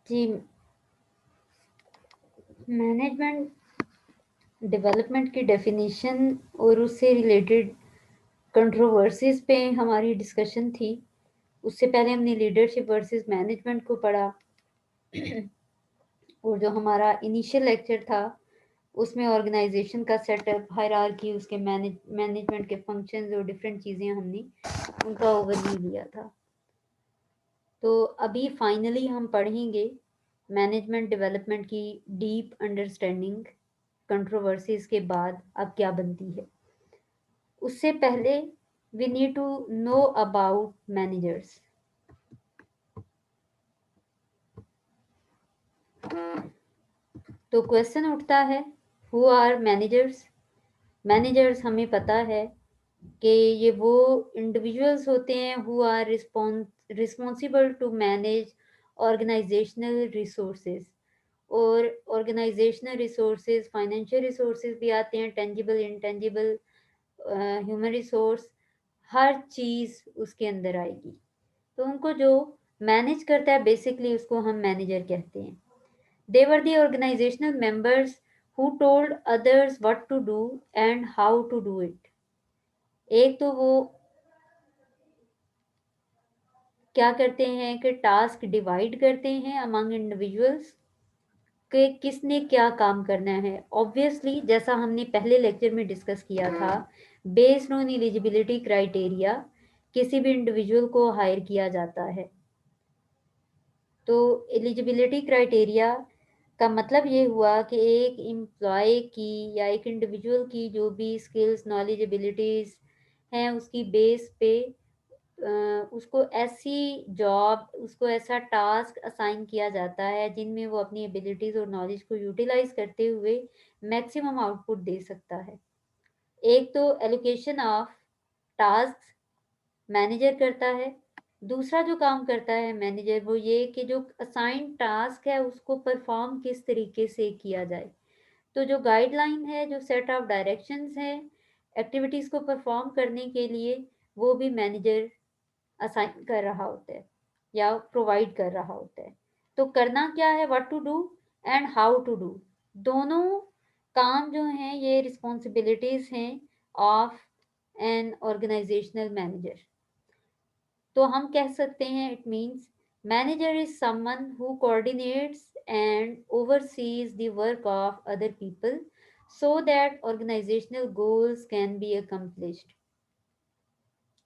जी, management development की definition और उससे रिलेटेड कंट्रोवर्सीज पे हमारी डिस्कशन थी। उससे पहले हमने लीडरशिप वर्सेस मैनेजमेंट को पढ़ा और जो हमारा इनिशियल लेक्चर था उसमें ऑर्गेनाइजेशन का सेटअप, हायरार्की, उसके मैनेजमेंट के फंक्शंस और डिफरेंट चीज़ें हमने उनका ओवरव्यू लिया था। तो अभी फाइनली हम पढ़ेंगे मैनेजमेंट डेवलपमेंट की डीप अंडरस्टैंडिंग कंट्रोवर्सीज के बाद अब क्या बनती है। उससे पहले we need to know about managers. तो क्वेश्चन उठता है, हु आर मैनेजर्स। मैनेजर्स हमें पता है कि ये वो इंडिविजुअल्स होते हैं who are responsible to manage organisational resources. और ऑर्गेनाइजेशनल रिसोर्सेज, फाइनेंशियल रिसोर्सेज भी आते हैं, टेंजिबल, इंटेंजिबल, ह्यूमन रिसोर्स, हर चीज़ उसके अंदर आएगी। तो उनको जो मैनेज करता है बेसिकली उसको हम मैनेजर कहते हैं। They were the organizational members who told others what to do and how to do it. एक तो वो क्या करते हैं कि टास्क डिवाइड करते हैं अमंग इंडिविजुअल्स कि किसने क्या काम करना है। ऑब्वियसली जैसा हमने पहले लेक्चर में डिस्कस किया था, बेस्ड ऑन एलिजिबिलिटी क्राइटेरिया किसी भी इंडिविजुअल को हायर किया जाता है। तो एलिजिबिलिटी क्राइटेरिया का मतलब ये हुआ कि एक एम्प्लॉय की या एक इंडिविजुअल की जो भी स्किल्स, नॉलेज, एबिलिटीज़ हैं उसकी बेस पे उसको ऐसी जॉब, उसको ऐसा टास्क असाइन किया जाता है जिनमें वो अपनी एबिलिटीज़ और नॉलेज को यूटिलाइज करते हुए मैक्सिमम आउटपुट दे सकता है। एक तो एलोकेशन ऑफ टास्क मैनेजर करता है। दूसरा जो काम करता है मैनेजर वो ये कि जो असाइन टास्क है उसको परफॉर्म किस तरीके से किया जाए। तो जो गाइडलाइन है, जो सेट ऑफ डायरेक्शंस है एक्टिविटीज़ को परफॉर्म करने के लिए, वो भी मैनेजर असाइन कर रहा होता है या प्रोवाइड कर रहा होता है। तो करना क्या है, what to do and how to do, दोनों काम जो हैं ये रिस्पॉन्सिबिलिटीज हैं ऑफ एन ऑर्गेनाइजेशनल मैनेजर। तो हम कह सकते हैं it means manager is someone who coordinates and oversees the work of other people so that organisational goals can be accomplished.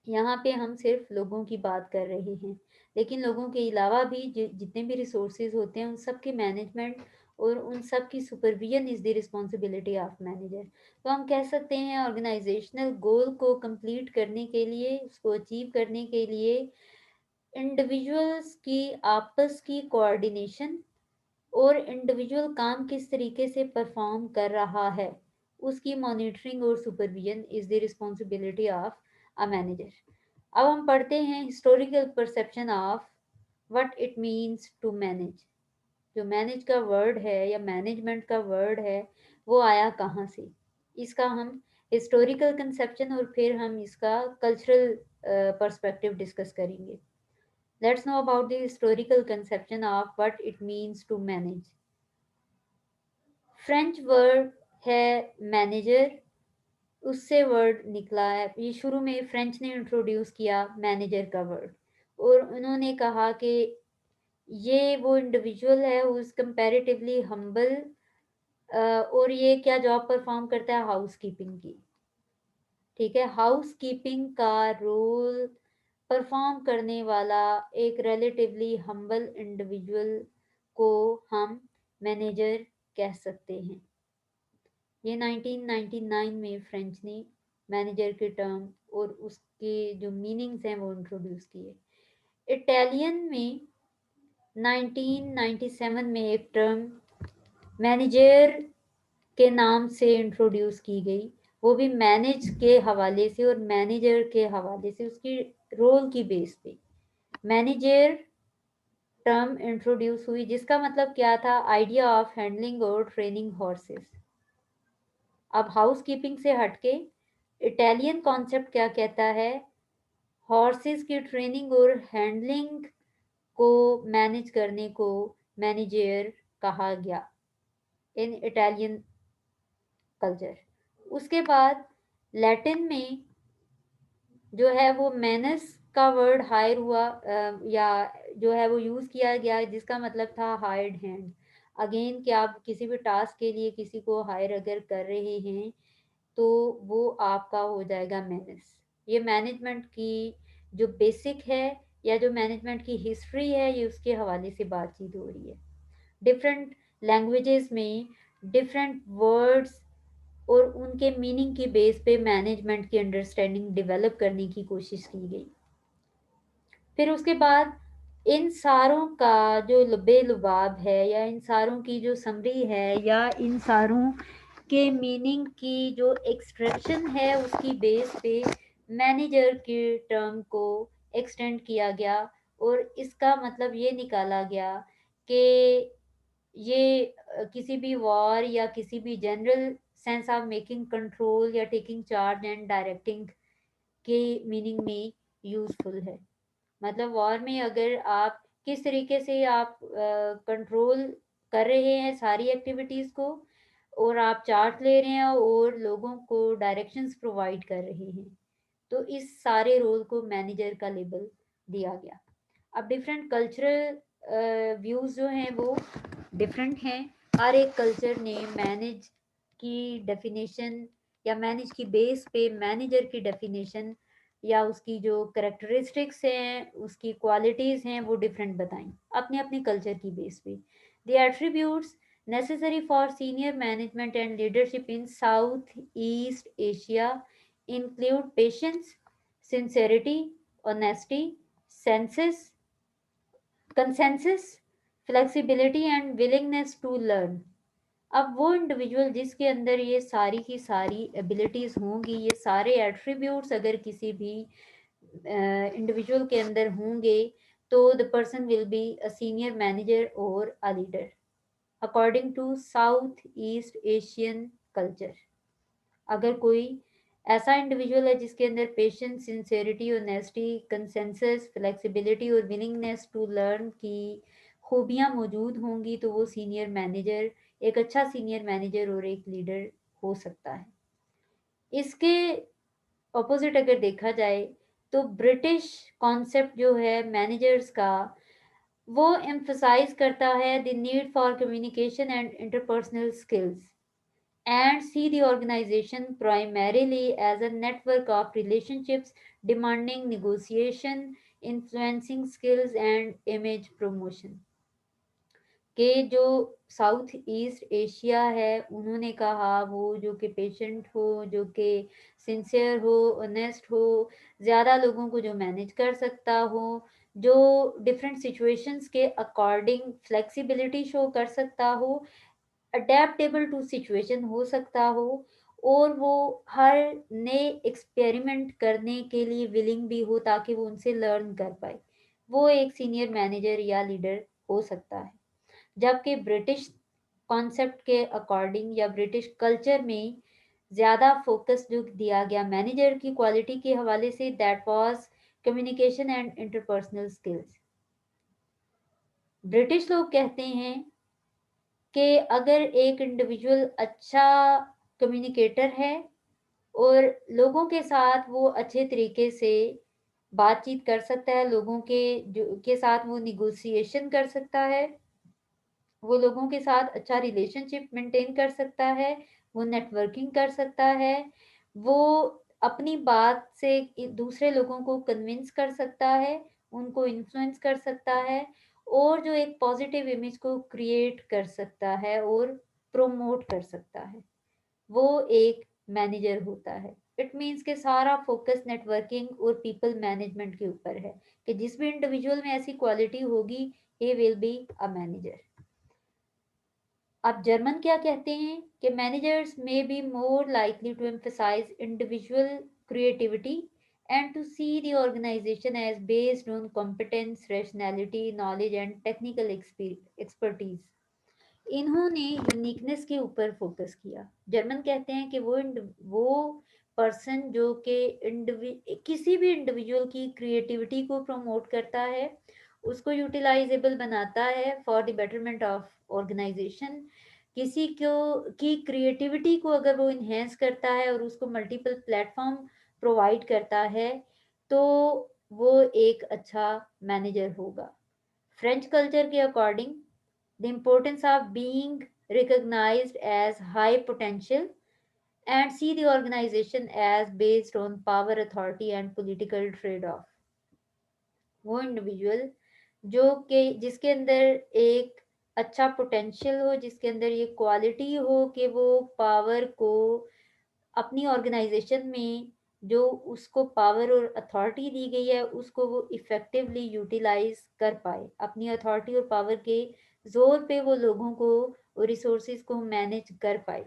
यहाँ पे हम सिर्फ लोगों की बात कर रहे हैं, लेकिन लोगों के अलावा भी जितने भी रिसोर्सेज होते हैं उन सब के मैनेजमेंट और उन सब की supervision is the responsibility of manager. तो हम कह सकते हैं ऑर्गेनाइजेशनल गोल को कंप्लीट करने के लिए, उसको अचीव करने के लिए इंडिविजुअल्स की आपस की कोऑर्डिनेशन और इंडिविजुअल काम किस तरीके से परफॉर्म कर रहा है उसकी मॉनिटरिंग और supervision is the responsibility of a manager. अब हम पढ़ते हैं historical perception of what it means to manage. जो मैनेज का वर्ड है या मैनेजमेंट का वर्ड है वो आया कहाँ से, इसका हम हिस्टोरिकल कंसेप्शन और फिर हम इसका कल्चरल पर्सपेक्टिव डिस्कस करेंगे। Let's know about the historical conception of what it means to manage. French word है मैनेजर, उससे वर्ड निकला है। ये शुरू में फ्रेंच ने इंट्रोड्यूस किया मैनेजर का वर्ड, और उन्होंने कहा कि ये वो इंडिविजुअल है हु इज कंपैरेटिवली हम्बल, और ये क्या जॉब परफॉर्म करता है, हाउस कीपिंग की। ठीक है, हाउस कीपिंग का रोल परफॉर्म करने वाला एक रिलेटिवली हम्बल इंडिविजुअल को हम मैनेजर कह सकते हैं। ये 1999 में फ्रेंच ने मैनेजर के टर्म और उसके जो मीनिंग्स हैं वो इंट्रोड्यूस किए। इटालियन में 1997 में एक टर्म मैनेजर के नाम से इंट्रोड्यूस की गई, वो भी मैनेज के हवाले से और मैनेजर के हवाले से, उसकी रोल की बेस पे मैनेजर टर्म इंट्रोड्यूस हुई, जिसका मतलब क्या था, आइडिया ऑफ हैंडलिंग और ट्रेनिंग हॉर्सेस। अब हाउस कीपिंग से हटके इटालियन कॉन्सेप्ट क्या कहता है, हॉर्सेस की ट्रेनिंग और हैंडलिंग को मैनेज करने को मैनेजर कहा गया इन इटालियन कल्चर। उसके बाद लैटिन में जो है वो मैनस का वर्ड हायर हुआ, या जो है वो यूज किया गया, जिसका मतलब था हायर्ड हैंड। अगेन कि आप किसी भी टास्क के लिए किसी को हायर अगर कर रहे हैं तो वो आपका हो जाएगा मैनेस। ये मैनेजमेंट की जो बेसिक है या जो मैनेजमेंट की हिस्ट्री है, ये उसके हवाले से बातचीत हो रही है। डिफरेंट लैंग्वेजेस में डिफरेंट वर्ड्स और उनके मीनिंग की बेस पे मैनेजमेंट की अंडरस्टैंडिंग डेवलप करने की कोशिश की गई। फिर उसके बाद इन सारों का जो लबे लुबाब है, या इन सारों की जो समरी है, या इन सारों के मीनिंग की जो एक्सट्रैक्शन है, उसकी बेस पे मैनेजर के टर्म को एक्सटेंड किया गया। और इसका मतलब ये निकाला गया कि ये किसी भी वॉर या किसी भी general sense of making control या टेकिंग चार्ज एंड डायरेक्टिंग के मीनिंग में यूजफुल है। मतलब वॉर में अगर आप किस तरीके से आप कंट्रोल कर रहे हैं सारी एक्टिविटीज को, और आप चार्ज ले रहे हैं और लोगों को डायरेक्शंस प्रोवाइड कर रहे हैं, तो इस सारे रोल को मैनेजर का लेबल दिया गया। अब डिफरेंट कल्चरल व्यूज जो हैं वो डिफरेंट हैं। हर एक कल्चर ने मैनेज की डेफिनेशन या मैनेज की बेस पे मैनेजर की डेफिनेशन या उसकी जो करेक्टरिस्टिक्स हैं, उसकी क्वालिटीज़ हैं, वो डिफरेंट बताई अपने अपने कल्चर की बेस पे। The attributes necessary for senior management and leadership in Southeast Asia include patience, sincerity, honesty, senses, consensus, flexibility and willingness to learn। अब वो इंडिविजुअल जिसके अंदर ये सारी की सारी एबिलिटीज होंगी, ये सारे एट्रीब्यूट्स अगर किसी भी इंडिविजुअल के अंदर होंगे, तो the person will be a senior manager और a leader according to South East Asian culture. अगर कोई ऐसा इंडिविजुअल है जिसके अंदर patience, sincerity, honesty, consensus, flexibility और विलिंगनेस टू लर्न की खूबियां मौजूद होंगी, तो वो सीनियर मैनेजर, एक अच्छा सीनियर मैनेजर और एक लीडर हो सकता है। इसके ऑपोजिट अगर देखा जाए तो ब्रिटिश कॉन्सेप्ट जो है मैनेजर्स का, वो एम्फसाइज करता है the need for communication and interpersonal skills and see the organization primarily as a network of relationships demanding negotiation, influencing skills and image promotion। के जो साउथ ईस्ट एशिया है, उन्होंने कहा वो जो कि पेशेंट हो, जो कि सिंसियर हो, ऑनेस्ट हो, ज़्यादा लोगों को जो मैनेज कर सकता हो, जो डिफरेंट सिचुएशंस के अकॉर्डिंग फ्लेक्सिबिलिटी शो कर सकता हो, अडेप्टेबल टू सिचुएशन हो सकता हो, और वो हर नए एक्सपेरिमेंट करने के लिए विलिंग भी हो ताकि वो उनसे लर्न कर पाए, वो एक सीनियर मैनेजर या लीडर हो सकता है। जबकि ब्रिटिश कॉन्सेप्ट के अकॉर्डिंग या ब्रिटिश कल्चर में ज़्यादा फोकस जो दिया गया मैनेजर की क्वालिटी के हवाले से, that was communication and interpersonal skills. British लोग कहते हैं कि अगर एक इंडिविजुअल अच्छा कम्युनिकेटर है और लोगों के साथ वो अच्छे तरीके से बातचीत कर सकता है, लोगों के जो के साथ वो निगोशिएशन कर सकता है, वो लोगों के साथ अच्छा रिलेशनशिप मेंटेन कर सकता है, वो नेटवर्किंग कर सकता है, वो अपनी बात से दूसरे लोगों को कन्विंस कर सकता है, उनको इन्फ्लुएंस कर सकता है, और जो एक पॉजिटिव इमेज को क्रिएट कर सकता है और प्रोमोट कर सकता है, वो एक मैनेजर होता है। इट मीन्स के सारा फोकस नेटवर्किंग और पीपल मैनेजमेंट के ऊपर है, कि जिस भी इंडिविजुअल में ऐसी क्वालिटी होगी, he will be a manager. अब जर्मन क्या कहते हैं कि मैनेजर्स में be more likely to emphasise individual creativity and to see the organisation as based on competence, rationality, knowledge and technical expertise. इन्होंने यूनिकनेस के ऊपर फोकस किया। जर्मन कहते हैं कि वो पर्सन जो कि किसी भी इंडिविजुअल की क्रिएटिविटी को प्रमोट करता है, उसको यूटिलाइजेबल बनाता है for the betterment of organisation. किसी को की क्रिएटिविटी को अगर वो इन्हेंस करता है और उसको मल्टीपल प्लेटफॉर्म प्रोवाइड करता है, तो वो एक अच्छा मैनेजर होगा। फ्रेंच कल्चर के according the importance of being recognized as high potential and see the organization as based on power, authority and political trade-off। वो इंडिविजुअल जो कि जिसके अंदर एक अच्छा पोटेंशियल हो, जिसके अंदर ये क्वालिटी हो कि वो पावर को अपनी ऑर्गेनाइजेशन में जो उसको पावर और अथॉरिटी दी गई है उसको वो इफ़ेक्टिवली यूटिलाइज कर पाए, अपनी अथॉरिटी और पावर के जोर पे वो लोगों को और रिसोर्सेज को मैनेज कर पाए,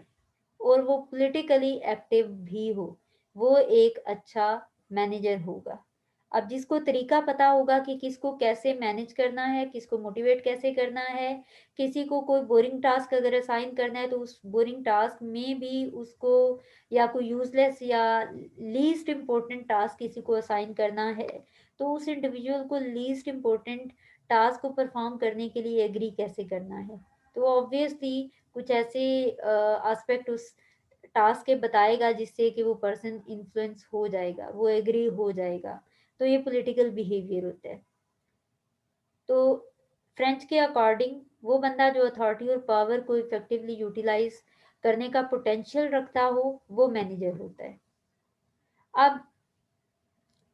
और वो पॉलिटिकली एक्टिव भी हो, वो एक अच्छा मैनेजर होगा। अब जिसको तरीका पता होगा कि किसको कैसे मैनेज करना है, किसको मोटिवेट कैसे करना है, किसी को कोई बोरिंग टास्क अगर असाइन करना है तो उस बोरिंग टास्क में भी उसको, या कोई यूजलेस या लीस्ट इम्पोर्टेंट टास्क किसी को असाइन करना है, तो उस इंडिविजुअल को लीस्ट इम्पोर्टेंट टास्क को परफॉर्म करने के लिए एग्री कैसे करना है। तो ऑब्वियसली कुछ ऐसे एस्पेक्ट उस टास्क के बताएगा जिससे कि वो पर्सन इन्फ्लुएंस हो जाएगा, वो एग्री हो जाएगा। तो ये पॉलिटिकल बिहेवियर होता है। तो फ्रेंच के अकॉर्डिंग वो बंदा जो अथॉरिटी और पावर को इफेक्टिवली यूटिलाइज करने का पोटेंशियल रखता हो, वो मैनेजर होता है। अब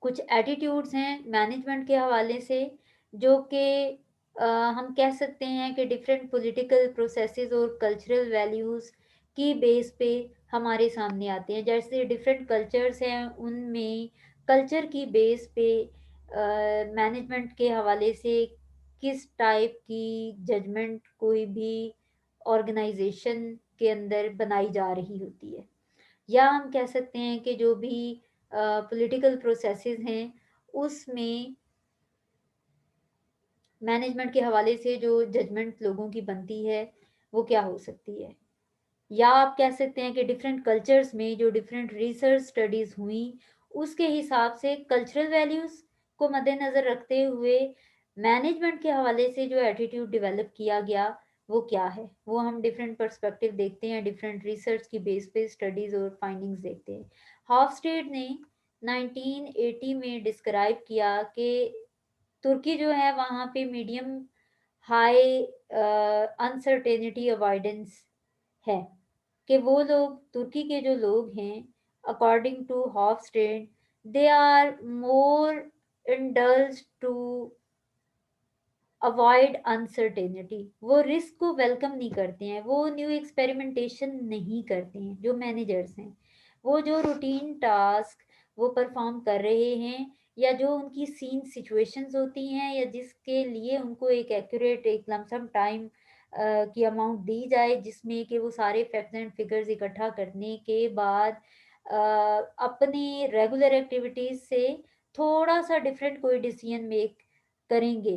कुछ एटीट्यूड्स हैं मैनेजमेंट के हवाले से जो कि हम कह सकते हैं कि डिफरेंट पॉलिटिकल प्रोसेसेस और कल्चरल वैल्यूज़ की बेस पे हमारे सामने आते हैं। जैसे डिफरेंट कल्चर्स हैं, उनमें कल्चर की बेस पे मैनेजमेंट के हवाले से किस टाइप की जजमेंट कोई भी ऑर्गेनाइजेशन के अंदर बनाई जा रही होती है, या हम कह सकते हैं कि जो भी पॉलिटिकल प्रोसेसेस हैं उसमें मैनेजमेंट के हवाले से जो जजमेंट लोगों की बनती है वो क्या हो सकती है। या आप कह सकते हैं कि डिफरेंट कल्चर्स में जो डिफरेंट रिसर्च स्टडीज हुई उसके हिसाब से कल्चरल वैल्यूज को मद्देनजर रखते हुए मैनेजमेंट के हवाले से जो एटीट्यूड डेवलप किया गया वो क्या है, वो हम डिफरेंट पर्सपेक्टिव देखते हैं, डिफरेंट रिसर्च की बेस पे स्टडीज और फाइंडिंग्स देखते हैं। हॉफस्टेड ने 1980 में डिस्क्राइब किया कि तुर्की जो है वहाँ पे मीडियम हाई अनसर्टेनिटी अवॉइडेंस है, कि वो लोग तुर्की के जो लोग हैं according to Hofstede they are more indulge to avoid uncertainty. वो रिस्क को वेलकम नहीं करते हैं, वो न्यू एक्सपेरिमेंटेशन नहीं करते हैं। जो मैनेजर्स हैं वो जो रूटीन टास्क वो परफॉर्म कर रहे हैं, या जो उनकी सीन सिचुएशंस होती हैं, या जिसके लिए उनको एक एक्यूरेट एक लमसम टाइम की अमाउंट दी जाए जिसमें कि वो सारे फैक्ट्स एंड फिगर्स इकट्ठा करने के बाद अपनी रेगुलर एक्टिविटीज से थोड़ा सा डिफरेंट कोई डिसीजन मेक करेंगे।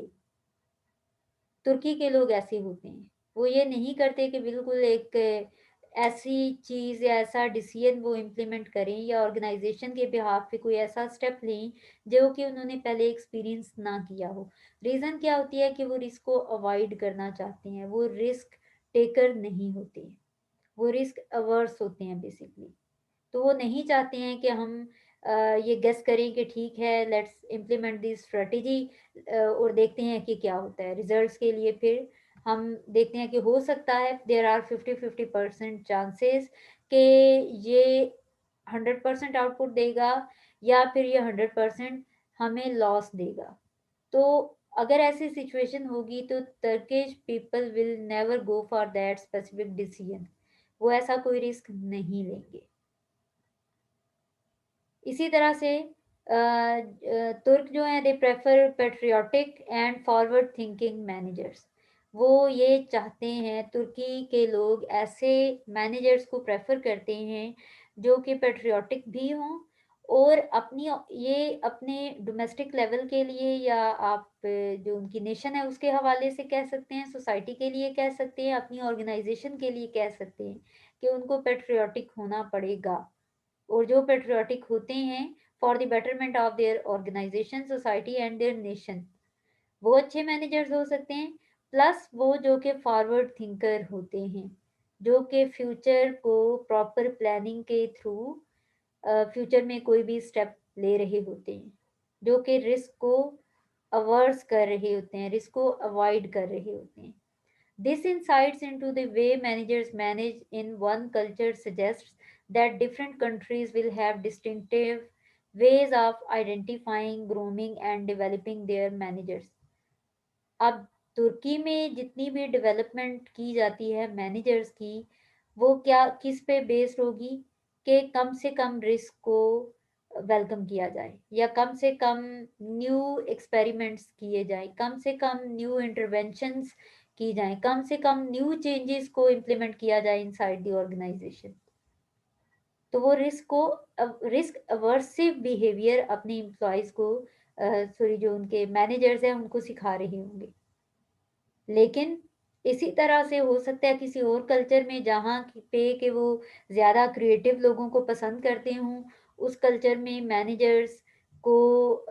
तुर्की के लोग ऐसे होते हैं, वो ये नहीं करते कि बिल्कुल एक ऐसी चीज़ या ऐसा डिसीजन वो इम्प्लीमेंट करें या ऑर्गेनाइजेशन के बिहाफ पे कोई ऐसा स्टेप लें जो कि उन्होंने पहले एक्सपीरियंस ना किया हो। रीज़न क्या होती है कि वो रिस्क को अवॉइड करना चाहते हैं, वो रिस्क टेकर नहीं होते, वो रिस्क अवर्स होते हैं बेसिकली। तो वो नहीं चाहते हैं कि हम ये गेस करें कि ठीक है लेट्स इम्प्लीमेंट दिस स्ट्रेटेजी और देखते हैं कि क्या होता है रिजल्ट्स के लिए। फिर हम देखते हैं कि हो सकता है देर आर 50-50% चांसेस कि ये 100% आउटपुट देगा, या फिर ये 100% हमें लॉस देगा। तो अगर ऐसी सिचुएशन होगी तो Turkish people will never go for that specific decision, वो ऐसा कोई रिस्क नहीं लेंगे। इसी तरह से तुर्क जो हैं they prefer patriotic and forward thinking managers. वो ये चाहते हैं, तुर्की के लोग ऐसे मैनेजर्स को प्रेफर करते हैं जो कि पेट्रियाटिक भी हों, और अपनी ये अपने डोमेस्टिक लेवल के लिए, या आप जो उनकी नेशन है उसके हवाले से कह सकते हैं, सोसाइटी के लिए कह सकते हैं, अपनी ऑर्गेनाइजेशन के लिए कह सकते हैं कि उनको पेट्रियाटिक होना पड़ेगा। और जो पेट्रियाटिक होते हैं for the betterment of their organisation, society and their nation, वो अच्छे मैनेजर्स हो सकते हैं, प्लस वो जो कि फॉरवर्ड थिंकर होते हैं, जो कि फ्यूचर को प्रॉपर प्लानिंग के थ्रू फ्यूचर में कोई भी स्टेप ले रहे होते हैं, जो कि रिस्क को अवर्स कर रहे होते हैं, रिस्क को अवॉइड कर रहे होते हैं. This insights into the way managers manage in one culture suggests that different countries will have distinctive ways of identifying, grooming, and developing their managers. अब तुर्की में जितनी भी डेवलपमेंट की जाती है मैनेजर्स की, वो क्या किस पे बेस्ड होगी कि कम से कम रिस्क को वेलकम किया जाए, या कम से कम न्यू एक्सपेरिमेंट्स किए जाए, कम से कम न्यू इंटरवेंशंस की जाए, कम से कम न्यू चेंजेस को इम्प्लीमेंट किया जाए इनसाइड द ऑर्गेनाइजेशन. तो वो रिस्क अवर्सिव बिहेवियर अपने एम्प्लॉयज को, सॉरी, जो उनके मैनेजर्स हैं उनको सिखा रहे होंगे. लेकिन इसी तरह से हो सकता है किसी और कल्चर में जहाँ पे कि वो ज़्यादा क्रिएटिव लोगों को पसंद करते हों, उस कल्चर में मैनेजर्स को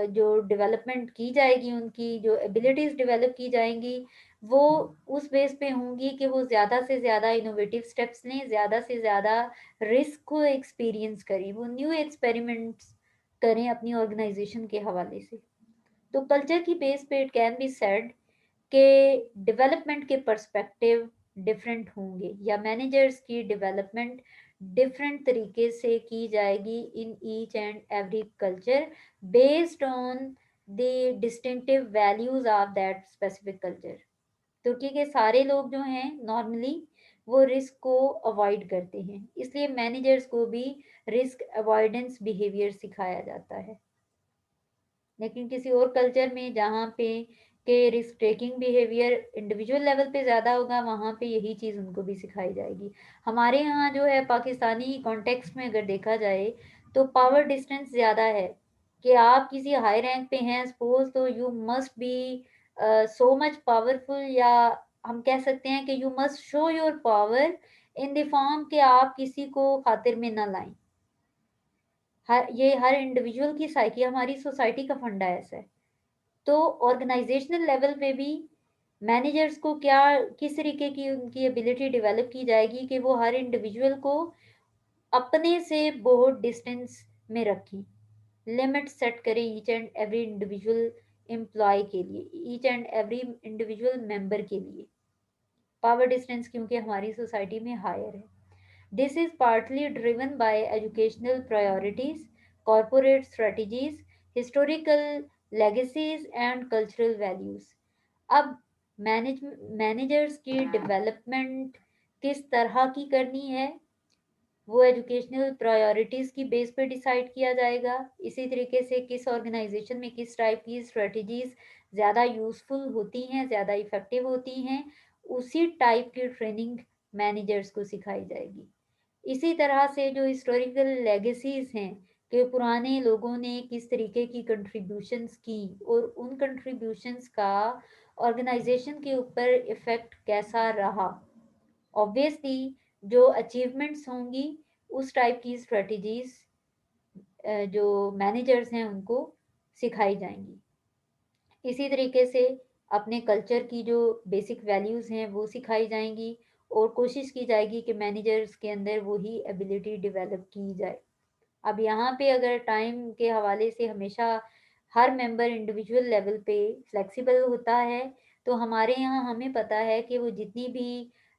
जो डेवलपमेंट की जाएगी, उनकी जो एबिलिटीज़ डेवलप की जाएंगी, वो उस बेस पे होंगी कि वो ज़्यादा से ज़्यादा इनोवेटिव स्टेप्स लें, ज़्यादा से ज़्यादा रिस्क को एक्सपीरियंस करें, वो न्यू एक्सपेरिमेंट्स करें अपनी ऑर्गेनाइजेशन के हवाले से. तो कल्चर की बेस पे इट कैन बी सेड के डेवलपमेंट के पर्सपेक्टिव डिफरेंट होंगे, या मैनेजर्स की डेवलपमेंट डिफरेंट तरीके से की जाएगी in each and every culture, based on the distinctive values of that specific culture. तुर्की के सारे लोग जो हैं नॉर्मली वो रिस्क को अवॉइड करते हैं, इसलिए मैनेजर्स को भी रिस्क अवॉइडेंस बिहेवियर सिखाया जाता है. लेकिन किसी और कल्चर में जहाँ पे के risk taking behaviour individual level पे ज़्यादा होगा, वहाँ पे यही चीज़ उनको भी सिखाई जाएगी. हमारे यहाँ जो है पाकिस्तानी कॉन्टेक्स्ट में अगर देखा जाए तो पावर डिस्टेंस ज़्यादा है, कि आप किसी हाई रैंक पे हैं सपोज, तो you must be so much powerful, या हम कह सकते हैं कि you must show your power in the form कि आप किसी को खातिर में ना लाएं. हर इंडिविजुअल की साइकी, हमारी सोसाइटी का फंडा ऐसा है. तो ऑर्गेनाइजेशनल लेवल पे भी मैनेजर्स को क्या, किस तरीके की उनकी एबिलिटी डेवलप की जाएगी कि वो हर इंडिविजुअल को अपने से बहुत डिस्टेंस में रखें, लिमिट सेट करें each and every individual employ के लिए, each and every individual member के लिए. पावर डिस्टेंस क्योंकि हमारी सोसाइटी में हायर है. This is partly driven by educational priorities, corporate strategies, historical legacies, and cultural values. अब मैनेजर्स की डेवलपमेंट किस तरह की करनी है, वो एजुकेशनल प्रायोरिटीज़ की बेस पे डिसाइड किया जाएगा. इसी तरीके से किस ऑर्गेनाइजेशन में किस टाइप की स्ट्रेटजीज ज़्यादा यूज़फुल होती हैं, ज़्यादा इफ़ेक्टिव होती हैं, उसी टाइप की ट्रेनिंग मैनेजर्स को सिखाई जाएगी. इसी तरह से जो हिस्टोरिकल लेगेसीज हैं कि पुराने लोगों ने किस तरीके की कंट्रीब्यूशंस की और उन कंट्रीब्यूशंस का ऑर्गेनाइजेशन के ऊपर इफ़ेक्ट कैसा रहा, ऑब्वियसली जो अचीवमेंट्स होंगी उस टाइप की स्ट्रेटजीज जो मैनेजर्स हैं उनको सिखाई जाएंगी. इसी तरीके से अपने कल्चर की जो बेसिक वैल्यूज़ हैं वो सिखाई जाएंगी, और कोशिश की जाएगी कि मैनेजर्स के अंदर वही एबिलिटी डेवलप की जाए. अब यहाँ पे अगर टाइम के हवाले से हमेशा हर मेंबर इंडिविजुअल लेवल पे फ्लेक्सिबल होता है, तो हमारे यहाँ हमें पता है कि वो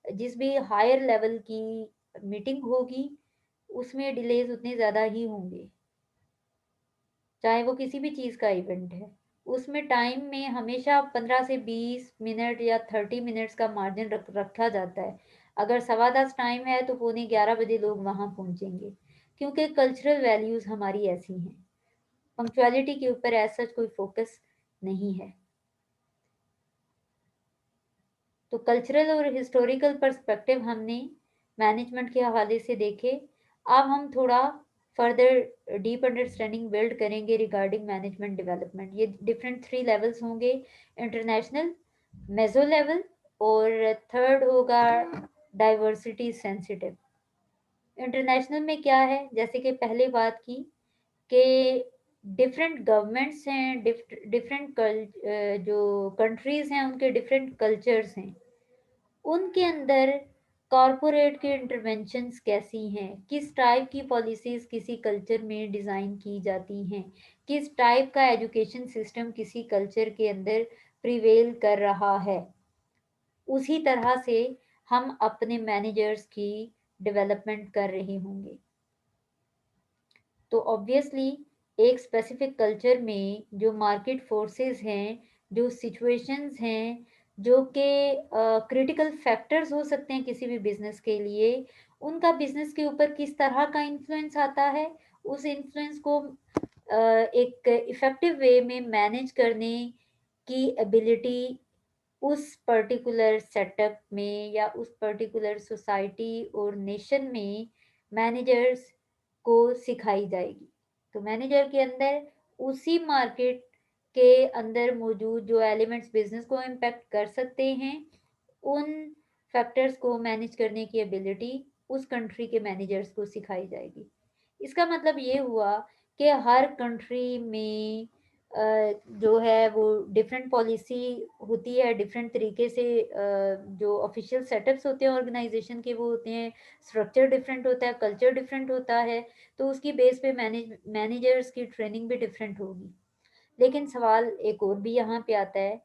जिस भी हायर लेवल की मीटिंग होगी उसमें डिलेज उतने ज़्यादा ही होंगे, चाहे वो किसी भी चीज़ का इवेंट है. उसमें टाइम में हमेशा 15 से 20 मिनट या 30 मिनट्स का मार्जिन रखा जाता है. अगर 10:15 टाइम है तो 11:45 लोग वहाँ पहुँचेंगे, क्योंकि कल्चरल वैल्यूज़ हमारी ऐसी हैं. पंक्चुअलिटी के ऊपर ऐसा कोई फोकस नहीं है. तो कल्चरल और हिस्टोरिकल पर्सपेक्टिव हमने मैनेजमेंट के हवाले से देखे. अब हम थोड़ा फर्दर डीप अंडरस्टैंडिंग बिल्ड करेंगे रिगार्डिंग मैनेजमेंट डेवलपमेंट. ये डिफरेंट 3 लेवल्स होंगे: इंटरनेशनल, मेजो लेवल, और थर्ड होगा डाइवर्सिटी सेंसिटिव. इंटरनेशनल में क्या है, जैसे कि पहले बात की कि डिफरेंट गवर्नमेंट्स हैं, डिफरेंट जो कंट्रीज हैं उनके डिफरेंट कल्चर्स हैं, उनके अंदर कॉरपोरेट के इंटरवेंशंस कैसी हैं, किस टाइप की पॉलिसीज किसी कल्चर में डिज़ाइन की जाती हैं, किस टाइप का एजुकेशन सिस्टम किसी कल्चर के अंदर प्रिवेल कर रहा है, उसी तरह से हम अपने मैनेजर्स की डेवलपमेंट कर रहे होंगे। तो ऑब्वियसली एक स्पेसिफिक कल्चर में जो मार्केट फोर्सेस हैं, जो सिचुएशंस हैं, जो कि क्रिटिकल फैक्टर्स हो सकते हैं किसी भी बिजनेस के लिए, उनका बिजनेस के ऊपर किस तरह का इन्फ्लुएंस आता है, उस इन्फ्लुएंस को एक इफेक्टिव वे में मैनेज करने की एबिलिटी उस पर्टिकुलर सेटअप में या उस पर्टिकुलर सोसाइटी और नेशन में मैनेजर्स को सिखाई जाएगी। तो मैनेजर के अंदर उसी मार्केट के अंदर मौजूद जो एलिमेंट्स बिजनेस को इम्पैक्ट कर सकते हैं, उन फैक्टर्स को मैनेज करने की एबिलिटी उस कंट्री के मैनेजर्स को सिखाई जाएगी। इसका मतलब ये हुआ कि हर कंट्री में जो है वो डिफरेंट पॉलिसी होती है, डिफरेंट तरीके से जो ऑफिशियल सेटअप्स होते हैं ऑर्गेनाइजेशन के वो होते हैं, स्ट्रक्चर डिफरेंट होता है, कल्चर डिफरेंट होता है, तो उसकी बेस पे मैनेजर्स की ट्रेनिंग भी डिफरेंट होगी। लेकिन सवाल एक और भी यहाँ पे आता है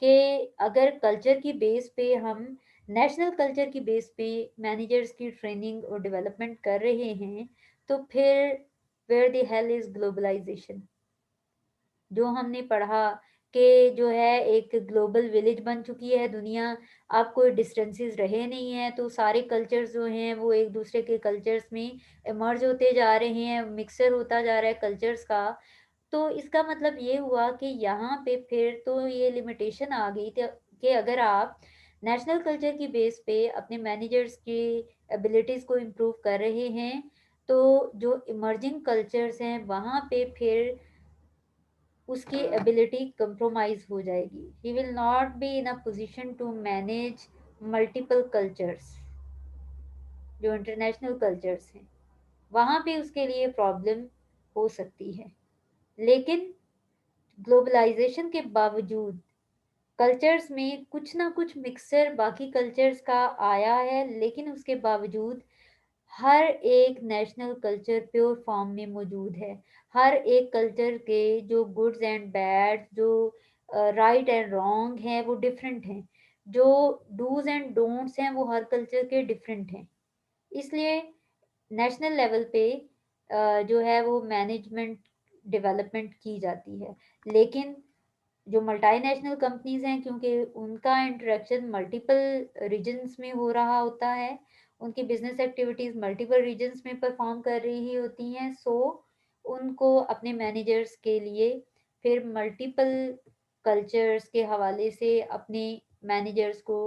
कि अगर कल्चर की बेस पे हम नेशनल कल्चर की बेस पे मैनेजर्स की ट्रेनिंग और डेवलपमेंट कर रहे हैं, तो फिर where the hell is globalisation? जो हमने पढ़ा कि जो है एक ग्लोबल विलेज बन चुकी है दुनिया, अब कोई डिस्टेंसेस रहे नहीं हैं, तो सारे कल्चर्स जो हैं वो एक दूसरे के कल्चर्स में इमर्ज होते जा रहे हैं, मिक्सर होता जा रहा है कल्चर्स का। तो इसका मतलब ये हुआ कि यहाँ पे फिर तो ये लिमिटेशन आ गई थी कि अगर आप नेशनल कल्चर की बेस पे अपने मैनेजर्स की एबिलिटीज़ को इम्प्रूव कर रहे हैं, तो जो इमर्जिंग कल्चर्स हैं वहाँ पे फिर उसकी एबिलिटी कंप्रोमाइज हो जाएगी। He will not be in a position to manage multiple cultures, जो इंटरनेशनल कल्चर्स हैं, वहाँ पे उसके लिए प्रॉब्लम हो सकती है। लेकिन ग्लोबलाइजेशन के बावजूद कल्चर्स में कुछ ना कुछ मिक्सचर बाकी कल्चर्स का आया है, लेकिन उसके बावजूद हर एक नेशनल कल्चर प्योर फॉर्म में मौजूद है। हर एक कल्चर के जो गुड्स एंड बैड, जो राइट एंड रॉन्ग हैं वो डिफरेंट हैं, जो डूज एंड डोंट्स हैं वो हर कल्चर के डिफरेंट हैं। इसलिए नेशनल लेवल पे जो है वो मैनेजमेंट डेवलपमेंट की जाती है। लेकिन जो मल्टीनेशनल कंपनीज हैं, क्योंकि उनका इंटरेक्शन मल्टीपल रीजन्स में हो रहा होता है, उनकी बिजनेस एक्टिविटीज मल्टीपल रीजन्स में परफॉर्म कर रही होती हैं, सो उनको अपने मैनेजर्स के लिए फिर मल्टीपल कल्चर्स के हवाले से अपने मैनेजर्स को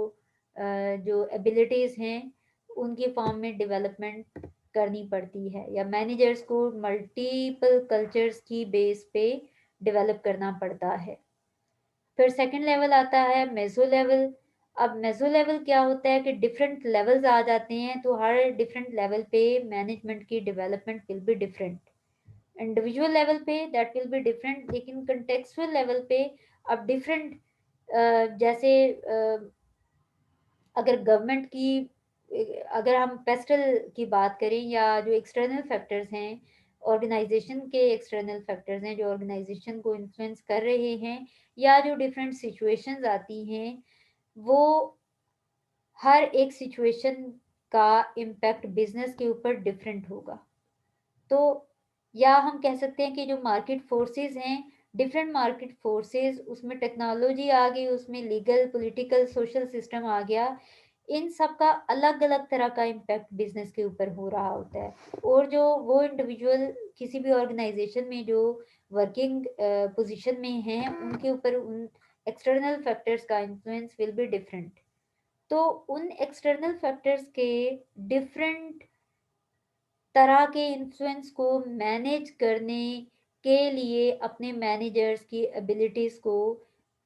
जो एबिलिटीज़ हैं उनकी फॉर्म में डेवलपमेंट करनी पड़ती है, या मैनेजर्स को मल्टीपल कल्चर्स की बेस पे डेवलप करना पड़ता है। फिर सेकंड लेवल आता है मेसो लेवल। अब मेसो लेवल क्या होता है कि डिफरेंट लेवल्स आ जाते हैं, तो हर डिफरेंट लेवल पे मैनेजमेंट की development will be different. Individual level पे दैट विल बी डिफरेंट, लेकिन कंटेक्चुअल लेवल पे अब डिफरेंट, जैसे अगर गवर्नमेंट की, अगर हम पेस्टल की बात करें या जो एक्सटर्नल फैक्टर्स हैं, ऑर्गेनाइजेशन के एक्सटर्नल फैक्टर्स हैं जो ऑर्गेनाइजेशन को इन्फ्लुएंस कर रहे हैं, या जो डिफरेंट सिचुएशंस आती हैं, वो हर एक सिचुएशन का इम्पैक्ट बिजनेस के ऊपर डिफरेंट होगा। तो या हम कह सकते हैं कि जो मार्केट फोर्सेस हैं, डिफरेंट मार्केट फोर्सेस, उसमें टेक्नोलॉजी आ गई, उसमें लीगल पॉलिटिकल सोशल सिस्टम आ गया, इन सब का अलग अलग तरह का इम्पैक्ट बिजनेस के ऊपर हो रहा होता है। और जो वो इंडिविजुअल किसी भी ऑर्गेनाइजेशन में जो वर्किंग पोजीशन में हैं, उनके ऊपर उन एक्सटर्नल फैक्टर्स का इन्फ्लुएंस विल बी डिफरेंट। तो उन एक्सटर्नल फैक्टर्स के डिफरेंट तरह के इन्फ्लुएंस को मैनेज करने के लिए अपने मैनेजर्स की एबिलिटीज को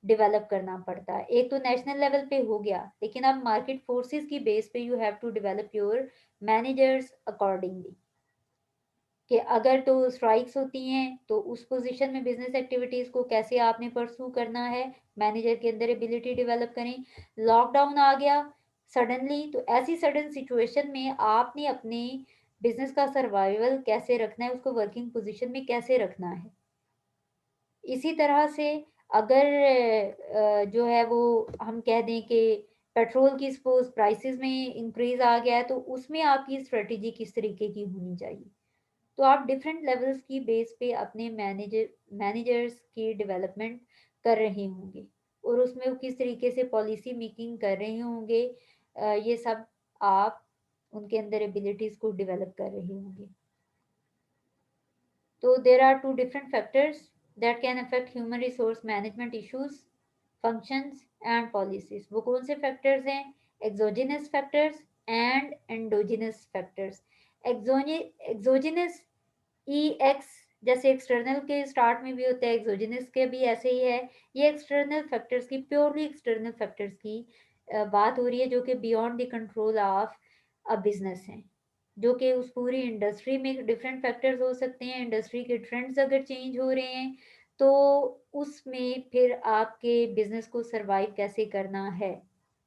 डेवलप करना पड़ता है। एक तो नेशनल लेवल पे हो गया, लेकिन अब मार्केट फोर्सेस की बेस पे you have to develop your managers accordingly. कि अगर तो स्ट्राइक्स होती हैं तो उस पोजीशन में बिजनेस एक्टिविटीज को कैसे आपने परसू करना है, मैनेजर के अंदर एबिलिटी डेवलप करें। लॉकडाउन आ गया सडनली, तो ऐसी सडन सिचुएशन में आपने अपने बिजनेस का सर्वाइवल कैसे रखना है, उसको वर्किंग पोजीशन में कैसे रखना है। इसी तरह से अगर जो है वो हम कह दें कि पेट्रोल की सपोज प्राइसेस में इंक्रीज आ गया है, तो उसमें आपकी स्ट्रेटेजी किस तरीके की होनी चाहिए। तो आप डिफरेंट लेवल्स की बेस पे अपने मैनेजर्स की डेवलपमेंट कर रहे होंगे और उसमें वो किस तरीके से पॉलिसी मेकिंग कर रहे होंगे, ये सब आप उनके अंदर एबिलिटीज को डेवलप कर रहे होंगे। तो there are two different factors that can affect human resource management issues, functions and policies. वो कौन से फैक्टर्स हैं? Exogenous factors and endogenous factors. Exogenous E X, जैसे एक्सटर्नल के स्टार्ट में भी होता है, एक्सोजिनस के भी ऐसे ही है। ये एक्सटर्नल फैक्टर्स की, प्योरली एक्सटर्नल फैक्टर्स की बात हो रही है, जो कि beyond the control of a business है, जो कि उस पूरी इंडस्ट्री में डिफरेंट फैक्टर्स हो सकते हैं। इंडस्ट्री के ट्रेंड्स अगर चेंज हो रहे हैं तो उसमें फिर आपके बिजनेस को सरवाइव कैसे करना है,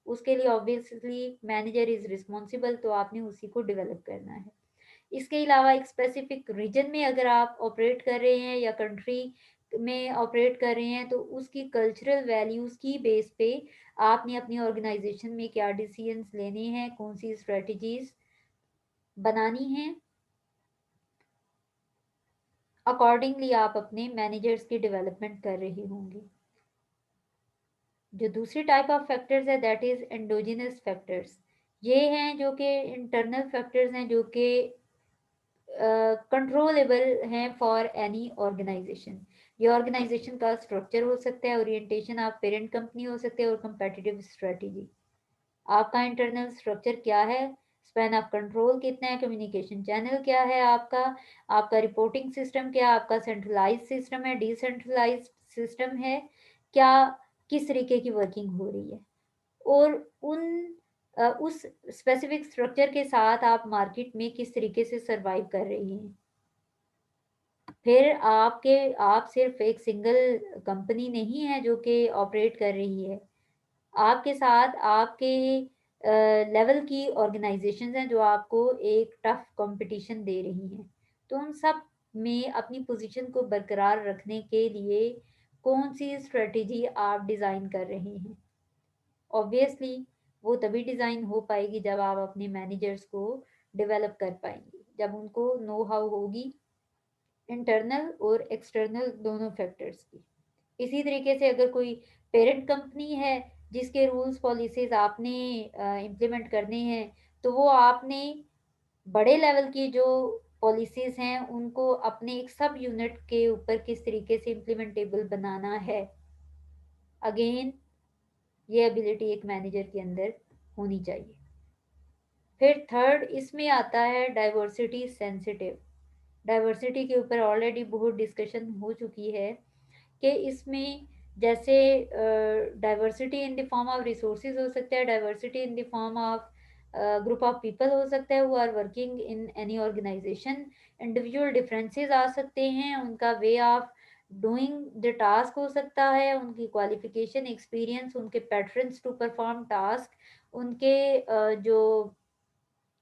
उसके लिए ऑब्वियसली मैनेजर इज रिस्पॉन्सिबल, तो आपने उसी को डेवलप करना है। इसके अलावा एक स्पेसिफिक रीजन में अगर आप ऑपरेट कर रहे हैं या कंट्री में ऑपरेट कर रहे हैं, तो उसकी कल्चरल वैल्यूज की बेस पे आपने अपनी ऑर्गेनाइजेशन में क्या डिसीजंस लेने हैं, कौन सी स्ट्रेटजीज बनानी है, अकॉर्डिंगली आप अपने मैनेजर्स की डेवलपमेंट कर रहे होंगे। जो दूसरी टाइप ऑफ फैक्टर्स है दैट इज एंडोजिनस फैक्टर्स। ये हैं जो कि इंटरनल फैक्टर्स हैं, जो कि कंट्रोलेबल हैं फॉर एनी ऑर्गेनाइजेशन। ये ऑर्गेनाइजेशन का स्ट्रक्चर हो सकता है, ओरिएंटेशन ऑफ पेरेंट कंपनी हो सकते हैं, और कंपेटिटिव स्ट्रेटेजी। आपका इंटरनल स्ट्रक्चर क्या है, स्पैन ऑफ कंट्रोल कितना है, कम्युनिकेशन चैनल क्या है आपका, आपका रिपोर्टिंग सिस्टम क्या, आपका सेंट्रलाइज सिस्टम है, डिसेंट्रलाइज सिस्टम है, क्या, किस तरीके की वर्किंग हो रही है, और उस स्पेसिफिक स्ट्रक्चर के साथ आप मार्केट में किस तरीके से सरवाइव कर रही हैं। फिर आप सिर्फ एक सिंगल कंपनी नहीं है जो कि ऑपरेट कर रही है, आपके साथ आपके लेवल की ऑर्गेनाइजेशंस हैं जो आपको एक टफ कंपटीशन दे रही हैं। तो उन सब में अपनी पोजीशन को बरकरार रखने के लिए कौन सी स्ट्रेटेजी आप डिज़ाइन कर रहे हैं। ऑब्वियसली वो तभी डिज़ाइन हो पाएगी जब आप अपने मैनेजर्स को डेवलप कर पाएंगे, जब उनको नो हाउ होगी इंटरनल और एक्सटर्नल दोनों फैक्टर्स की। इसी तरीके से अगर कोई पेरेंट कंपनी है जिसके रूल्स पॉलिसीज आपने इम्प्लीमेंट करने हैं, तो वो आपने बड़े लेवल की जो पॉलिसीज हैं उनको अपने एक सब यूनिट के ऊपर किस तरीके से इम्प्लीमेंटेबल बनाना है। अगेन ये एबिलिटी एक मैनेजर के अंदर होनी चाहिए। फिर थर्ड इसमें आता है डाइवर्सिटी सेंसिटिव। डाइवर्सिटी के ऊपर ऑलरेडी बहुत डिस्कशन हो चुकी है कि इसमें जैसे diversity in the form of resources हो सकता है, diversity in the form of group of people हो सकता है who are working in any organization. Individual differences आ सकते हैं, उनका way of doing the task हो सकता है, उनकी क्वालिफिकेशन एक्सपीरियंस, उनके पैटर्न्स टू परफॉर्म टास्क, उनके जो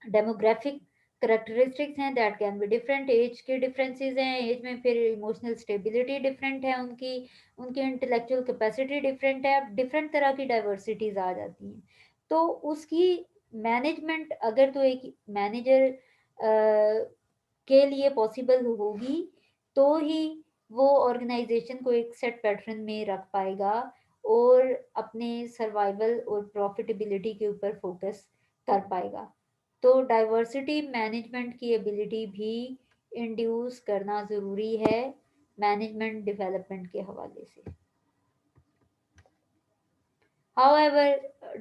डेमोग्राफिक करेक्टरिस्टिक्स हैं that can be different, age के डिफरेंसेस हैं, एज में फिर इमोशनल स्टेबिलिटी डिफरेंट है उनकी, उनकी इंटेलेक्चुअल कैपेसिटी डिफरेंट है, डिफरेंट तरह की डाइवर्सिटीज आ जाती हैं। तो उसकी मैनेजमेंट अगर तो एक मैनेजर के लिए पॉसिबल होगी तो ही वो ऑर्गेनाइजेशन को एक सेट पैटर्न में रख पाएगा और अपने सर्वाइवल और प्रॉफिटेबिलिटी के ऊपर फोकस कर पाएगा। तो डाइवर्सिटी मैनेजमेंट की एबिलिटी भी इंड्यूस करना ज़रूरी है मैनेजमेंट डेवलपमेंट के हवाले से। However,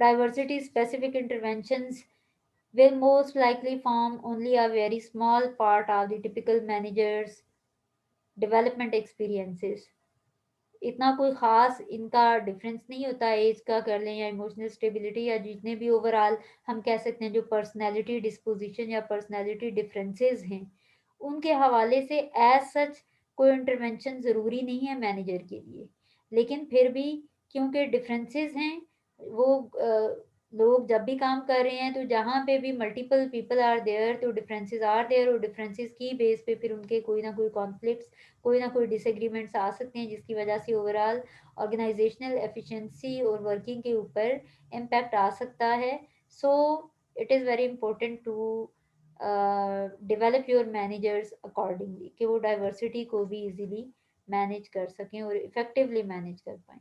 diversity specific interventions will most likely form only a very small part of the typical manager's development experiences. इतना कोई ख़ास इनका डिफरेंस नहीं होता है, एज का कर लें या इमोशनल स्टेबिलिटी या जितने भी ओवरऑल हम कह सकते हैं जो पर्सनैलिटी डिस्पोजिशन या पर्सनैलिटी डिफरेंसेस हैं, उनके हवाले से एज सच कोई इंटरवेंशन ज़रूरी नहीं है मैनेजर के लिए, लेकिन फिर भी क्योंकि डिफरेंसेस हैं, वो लोग जब भी काम कर रहे हैं तो जहाँ पे भी मल्टीपल पीपल आर देयर तो डिफरेंसेस आर देयर, और डिफरेंसेस की बेस पे फिर उनके कोई ना कोई कॉन्फ्लिक्ट्स, कोई ना कोई डिसएग्रीमेंट्स आ सकते हैं, जिसकी वजह से ओवरऑल ऑर्गेनाइजेशनल एफिशिएंसी और वर्किंग के ऊपर इम्पैक्ट आ सकता है। So it is very important to develop your managers accordingly, कि वो डाइवर्सिटी को भी इजीली मैनेज कर सकें और इफेक्टिवली मैनेज कर पाएँ।